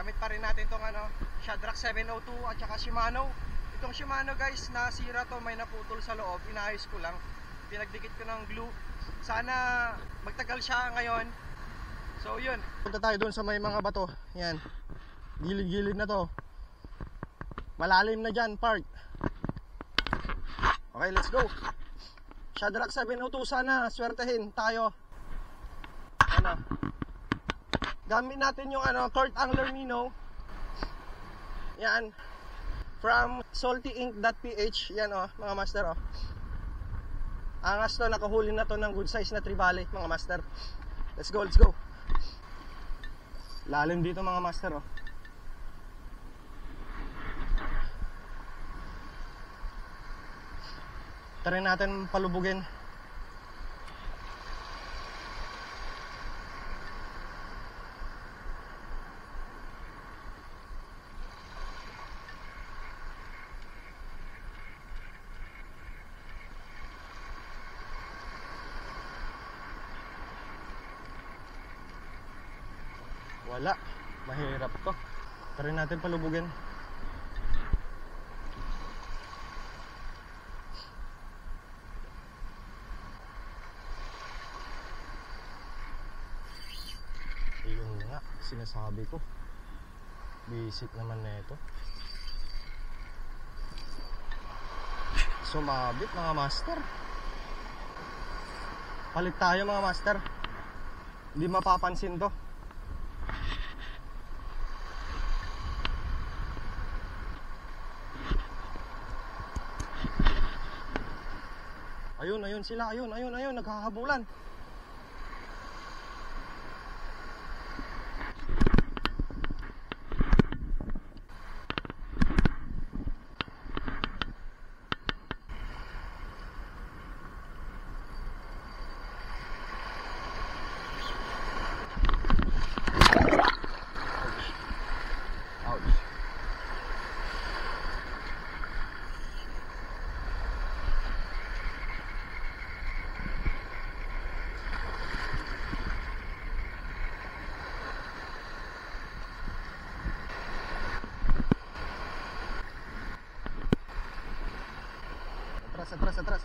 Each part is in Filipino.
Gamit pa rin natin tong ano, Shadrack 702 at saka Shimano. Itong Shimano guys, nasira to, may naputol sa loob. Inayos ko lang, pinagdikit ko ng glue. Sana magtagal siya ngayon. So yun, punta tayo dun sa may mga bato. Yan, gilid-gilid na to. Malalim na dyan, park. Okay, let's go. Shadrack 702, sana swertehin tayo. Ano, gamit natin yung ano, Kurt Angler Minnow. Yan, from saltyink.ph. Yan oh, mga master oh. Angas to, nakahuli na to ng good size na trevally, mga master. Let's go, let's go. Lalim dito mga master oh. Try natin palubugin. Wala, mahirap to. Try natin palubugin. Ayun nga, sinasabi ko. Basic naman na ito. Sumabit mga master. Palit tayo mga master. Hindi mapapansin to. Ayun sila, ayun, naghahabulan.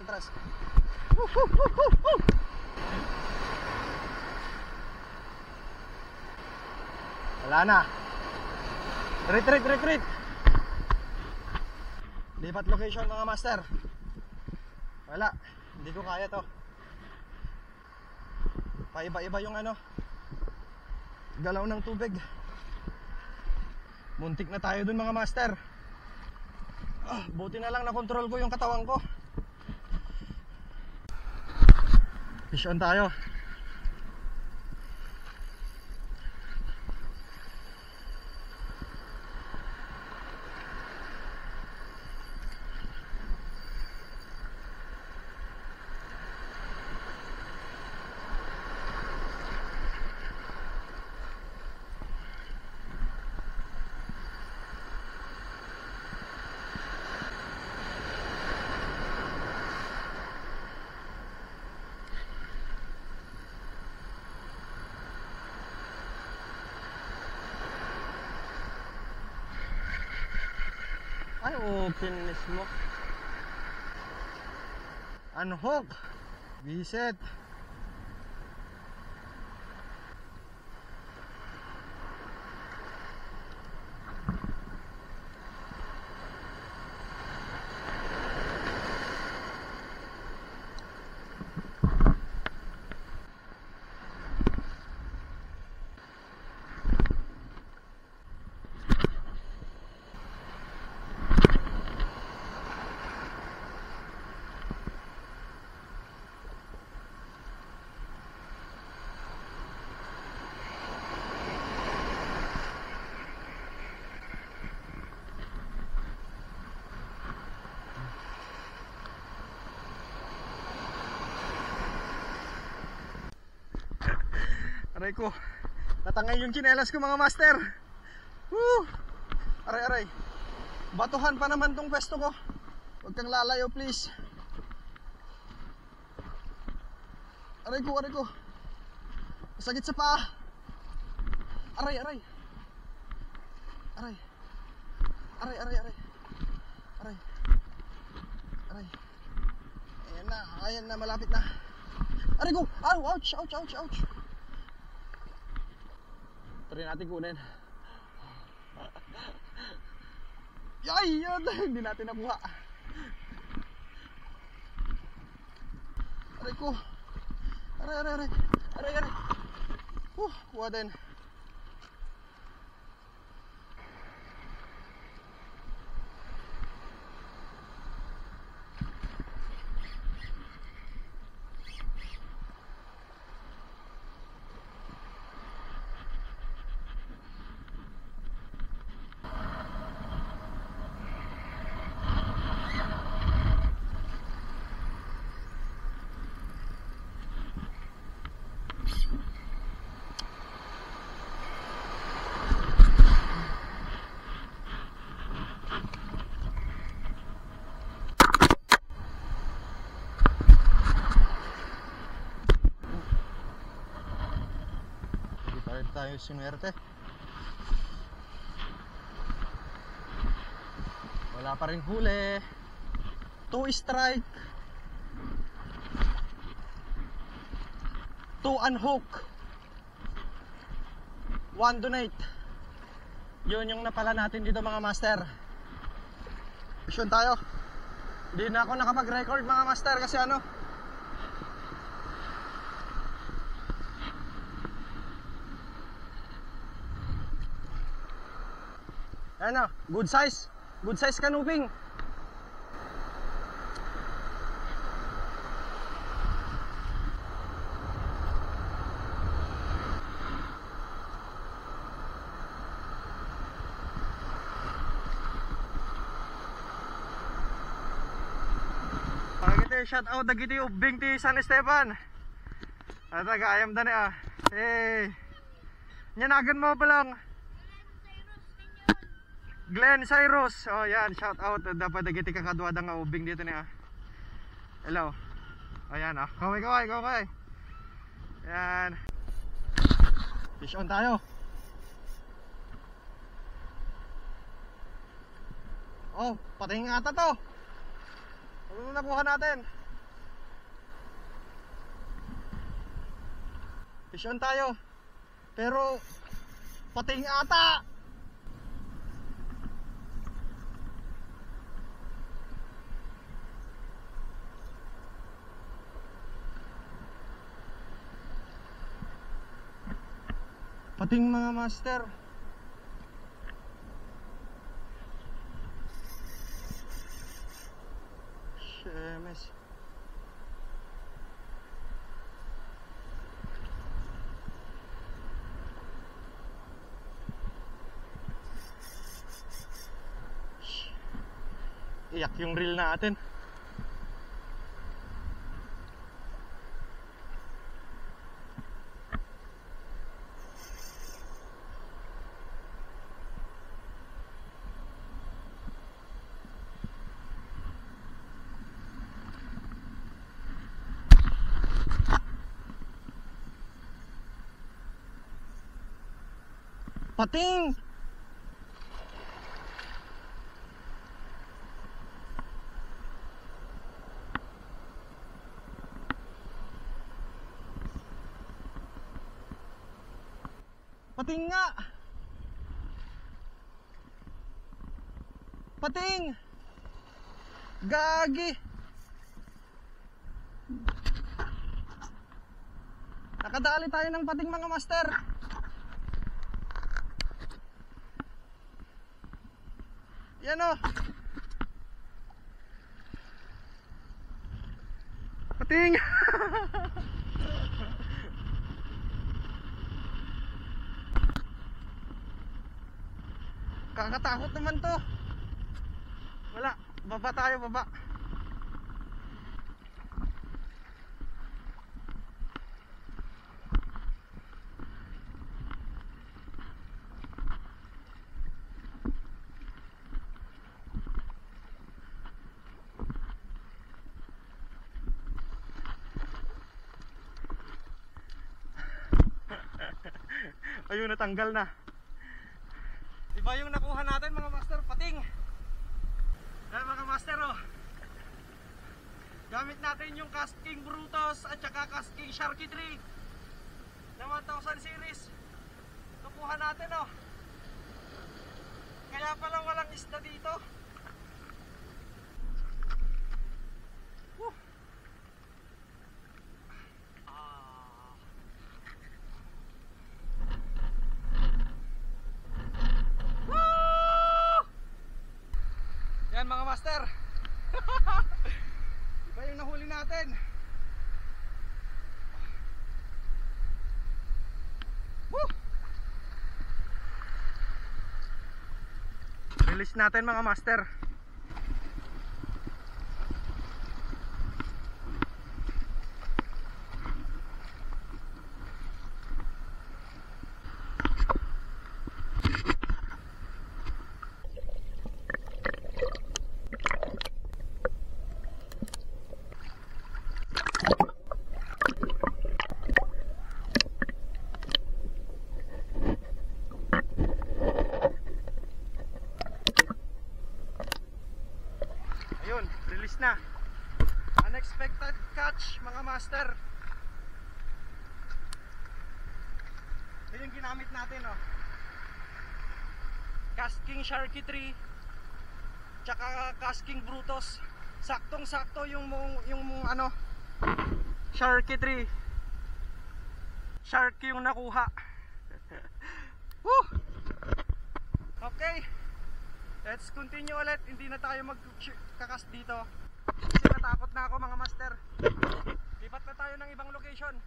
Atras. Wala na. Retreat. Lipat location mga master. Wala, hindi ko kaya to. Paiba-iba yung ano, galaw ng tubig. Muntik na tayo dun mga master. Buti na lang na-control ko yung katawan ko. Fish on tayo. Ay, openness mo. Unhook. Visit. Aray ko, natangay yung tsinelas ko mga master. Woo! Aray. Batuhan pa naman tong pwesto ko. Huwag kang lalayo please. Aray ko. Masakit sa paa. Aray. Aray. Aray, aray, aray. Aray. Aray. Ayan na, malapit na. Aray ko! Ouch, ouch, ouch, ouch. Try natin kunin. Ay, yun! Hindi natin nakuha. Aray ko! Aray, aray, aray. Aray, aray. Kuha din. Tayo sinuwerte. Wala pa rin huli. 2 strike, 2 unhook, 1 donate. Yun yung napala natin dito mga master. Mission tayo. Hindi na ako nakapag-record mga master kasi ano, ano, good size canoping. Pagkita shout out dagiti ubing ti San Esteban. At agayam dani ah. Nyanagan mo pa lang. Glenn Cyrus, oh yan, shout out. Dapat dagiti kakadwada nga ubing dito niya. Hello. Ayan ah, kaway. Yan. Fish on tayo. Oh, pating ata to. Ano nakuha natin? Fish on tayo. Pero pating ata. Pating mga master. Shemes. Iyak yung reel natin. Pating! Pating nga! Pating! Gagi! Nakadali tayo ng pating mga master. Yan o. Pating. Kakatakot naman to. Wala, baba tayo, baba. Ayun, natanggal na. Iba yung nakuha kuha natin mga master, pating. Ayan mga master, oh. Gamit natin yung Casking Brutus at saka Casking Sharky 3 na 1000 series. Ito kuha natin, oh. Kaya pala walang isda dito. Yan mga master. Iba yung nahuli natin. Woo! Release natin mga master. Ayun, release na. Unexpected catch mga master. Ito yung ginamit natin, oh. Casking Sharky 3 tsaka Casking Brutus. Saktong sakto yung ano, Sharky 3. Sharky yung nakuha. Woo! Okay, let's continue ulit. Hindi na tayo magkakas dito kasi natakot na ako mga master. Lipat na tayo ng ibang location.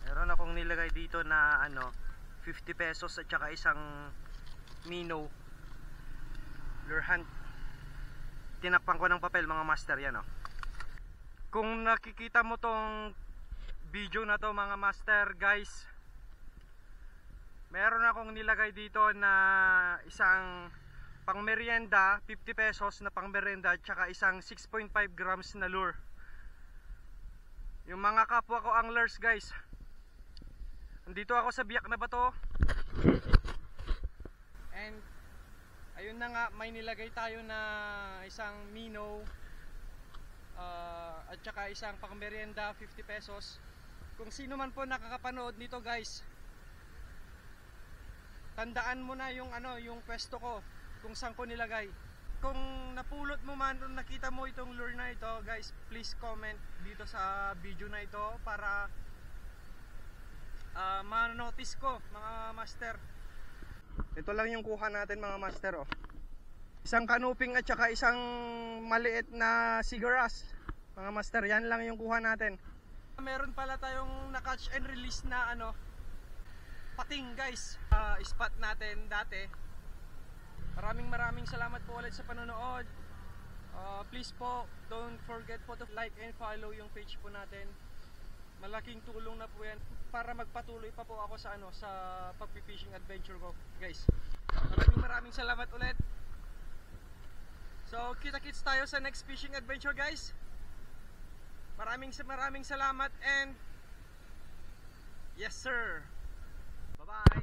Meron akong nilagay dito na ano, 50 pesos at saka isang Mino lure hunt. Tinakpan ko ng papel mga master, yan, oh. Kung nakikita mo tong video na to mga master guys, meron akong nilagay dito na isang pang merienda, 50 pesos na pang merienda at saka isang 6.5 grams na lure. Yung mga kapwa ko anglers guys, andito ako sa biyak na bato. And ayun na nga, may nilagay tayo na isang Mino at saka isang pang merienda, 50 pesos. Kung sino man po nakakapanood nito guys, tandaan mo na yung ano, yung pwesto ko, kung saan ko nilagay. Kung napulot mo man o nakita mo itong lure na ito guys, please comment dito sa video na ito para ma-notice ko mga master. Ito lang yung kuha natin mga master, oh. Isang kanuping at saka isang maliit na sigaras mga master, yan lang yung kuha natin. Meron pala tayong na-catch and release na ano, pating guys, spot natin dati. Maraming salamat po ulit sa panonood. Please po, don't forget po to like and follow yung page po natin. Malaking tulong na po yan para magpatuloy pa po ako sa ano, sa pag-fishing adventure ko guys. Maraming salamat ulit. So kita-kits tayo sa next fishing adventure guys. Maraming salamat and yes sir. Bye bye.